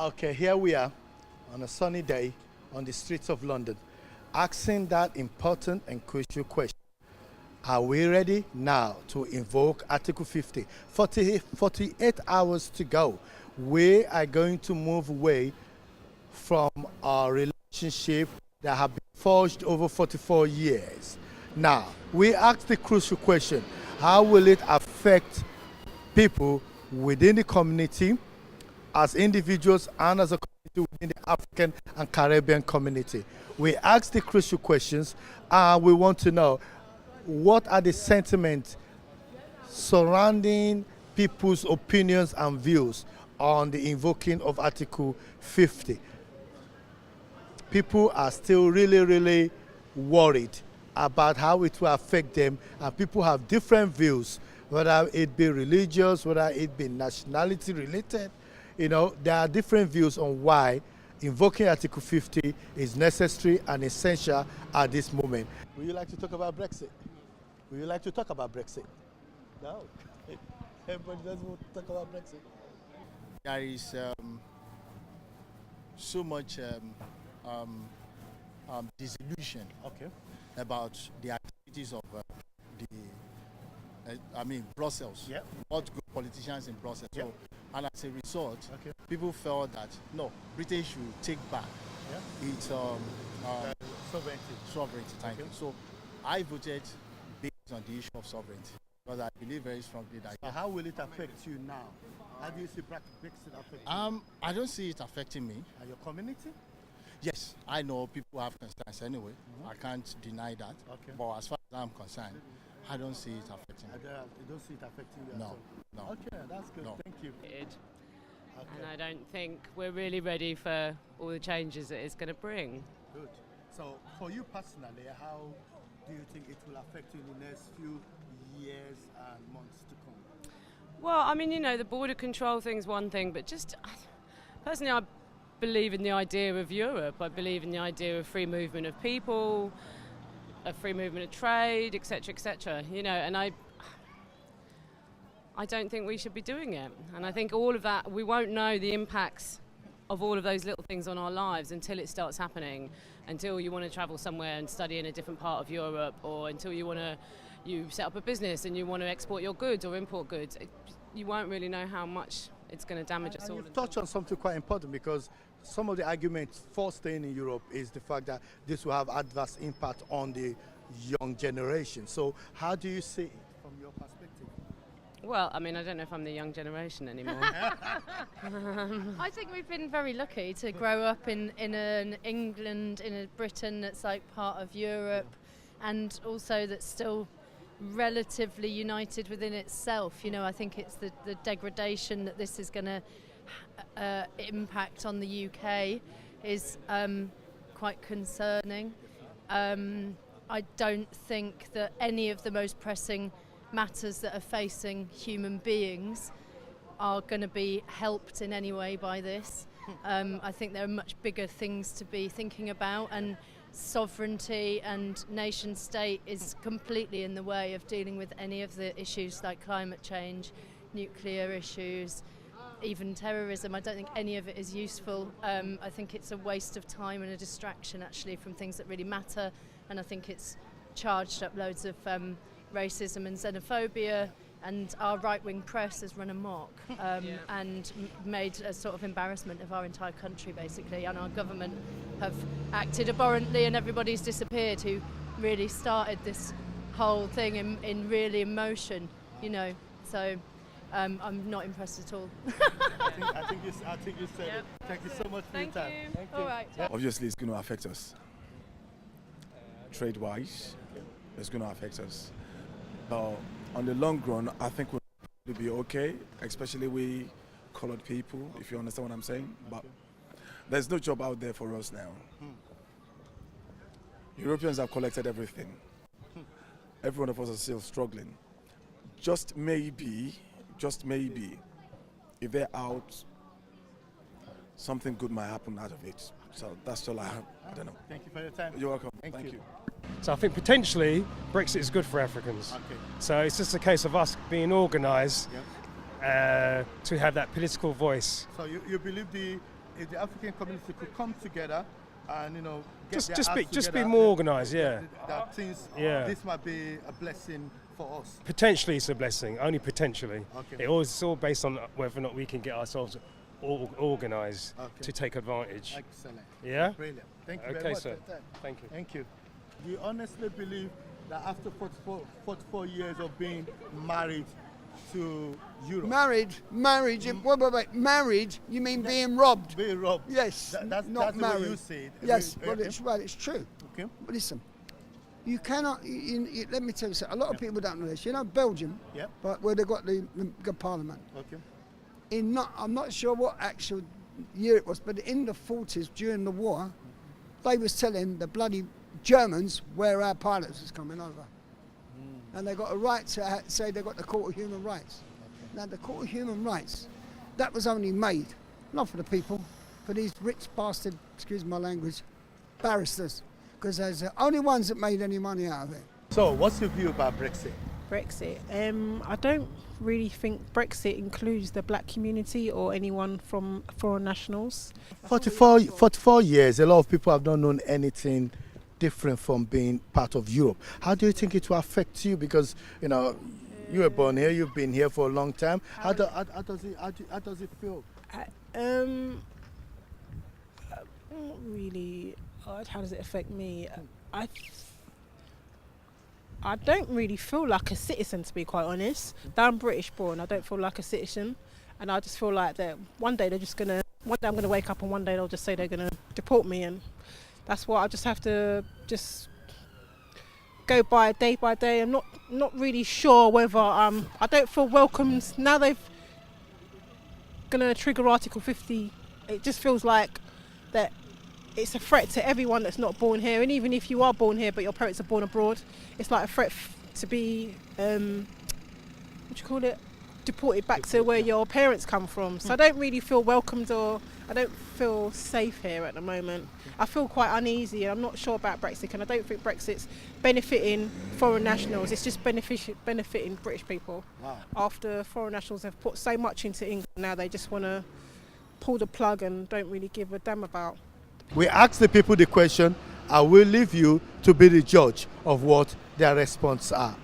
Okay, here we are on a sunny day on the streets of London, asking that important and crucial question. Are we ready now to invoke Article 50? 48 hours to go. We are going to move away from our relationship that have been forged over 44 years. Now, we ask the crucial question, how will it affect people within the community, as individuals and as a community within the African and Caribbean community? We ask the crucial questions and we want to know what are the sentiments surrounding people's opinions and views on the invoking of Article 50. People are still really worried about how it will affect them, and people have different views, whether it be religious, whether it be nationality related. You know, there are different views on why invoking Article 50 is necessary and essential at this moment. Would you like to talk about Brexit? Would you like to talk about Brexit? No. Everybody doesn't want to talk about Brexit. There is so much disillusion about the activities of Brussels. Yep. What good politicians in Brussels. Yep. So, and as a result, people felt that no, Britain should take back its sovereignty. Thank you. So I voted based on the issue of sovereignty because I believe very strongly that. So how will it affect you now? How do you see Brexit affect you? I don't see it affecting me. And your community? Yes, I know people have concerns anyway. I can't deny that. Okay. But as far as I'm concerned, I don't see it affecting me. You don't see it affecting you No, at all? no. Okay, that's good. No. Thank you. And I don't think we're really ready for all the changes that it's going to bring. Good. So for you personally, how do you think it will affect you in the next few years and months to come? Well, I mean, you know, the border control thing's one thing, but just personally, I believe in the idea of Europe. I believe in the idea of free movement of people, of free movement of trade, etc., etc. You know, and I don't think we should be doing it. And I think all of that, we won't know the impacts of all of those little things on our lives until it starts happening, until you want to travel somewhere and study in a different part of Europe, or until you set up a business and you want to export your goods or import goods. You won't really know how much it's going to damage us all. You've touched on something quite important, because some of the arguments for staying in Europe is the fact that this will have adverse impact on the young generation. So how do you see it from your perspective? Well, I mean, I don't know if I'm the young generation anymore. I think we've been very lucky to grow up in an England, in a Britain that's like part of Europe, and also that's still relatively united within itself. You know, I think it's the degradation that this is going to impact on the UK is quite concerning. I don't think that any of the most pressing matters that are facing human beings are going to be helped in any way by this. I think there are much bigger things to be thinking about, and sovereignty and nation state is completely in the way of dealing with any of the issues like climate change, nuclear issues, even terrorism. I don't think any of it is useful. I think it's a waste of time and a distraction actually from things that really matter, and I think it's charged up loads of racism and xenophobia, and our right-wing press has run amok and made a sort of embarrassment of our entire country basically, and our government have acted abhorrently, and everybody's disappeared who really started this whole thing in really emotion, you know. So I'm not impressed at all. I think you said it. Thank you so much for your time. Thank you. All right. Obviously, it's going to affect us. Trade-wise, it's going to affect us. But on the long run, I think we'll be okay, especially we colored people, if you understand what I'm saying. But there's no job out there for us now. Europeans have collected everything. Every one of us is still struggling. Just maybe, if they're out, something good might happen out of it. So that's all I have. I don't know. Thank you for your time. You're welcome. Thank you. So I think potentially Brexit is good for Africans. Okay. So it's just a case of us being organised to have that political voice. So you believe the if the African community could come together and get Just their just be acts just be together, more organised, yeah. that things this might be a blessing for us. Potentially it's a blessing, only potentially. Okay. It's all based on whether or not we can get ourselves organised to take advantage. Excellent. Yeah? Brilliant. Thank you very Okay, much. sir. for your time. Thank you. Thank you. Do you honestly believe that after 44 years of being married to Europe, Married, wait, married, you mean being robbed? being robbed? Yes, That's not the married. way you see it. Yes, We- but it's right, it's true. Okay. But listen, you cannot, let me tell you something, a lot of people don't know this. You know Belgium, Yeah. but where they got the parliament. Okay. I'm not sure what actual year it was, but in the 40s, during the war, they was telling the bloody Germans where our pilots was coming over. And they got a right to say they got the Court of Human Rights. Now the Court of Human Rights, that was only made, not for the people, for these rich bastard, excuse my language, barristers, because they're the only ones that made any money out of it. So, what's your view about Brexit? Brexit. I don't really think Brexit includes the black community or anyone from foreign nationals. 44 years, a lot of people have not known anything different from being part of Europe. How do you think it will affect you? Because, you were born here, you've been here for a long time. How does it feel? Not really. How does it affect me? I don't really feel like a citizen, to be quite honest. I'm British born. I don't feel like a citizen, and I just feel like that one day I'm gonna wake up and one day they'll just say they're gonna deport me, and that's why I just have to just go by day. I'm not really sure whether I don't feel welcomed now. They've gonna trigger Article 50. It just feels like that. It's a threat to everyone that's not born here, and even if you are born here but your parents are born abroad, it's like a threat to be deported back to where your parents come from. So I don't really feel welcomed, or I don't feel safe here at the moment. I feel quite uneasy, and I'm not sure about Brexit, and I don't think Brexit's benefiting foreign nationals. It's just benefiting British people. Wow. After foreign nationals have put so much into England, now they just want to pull the plug and don't really give a damn about. We ask the people the question, I will leave you to be the judge of what their response are.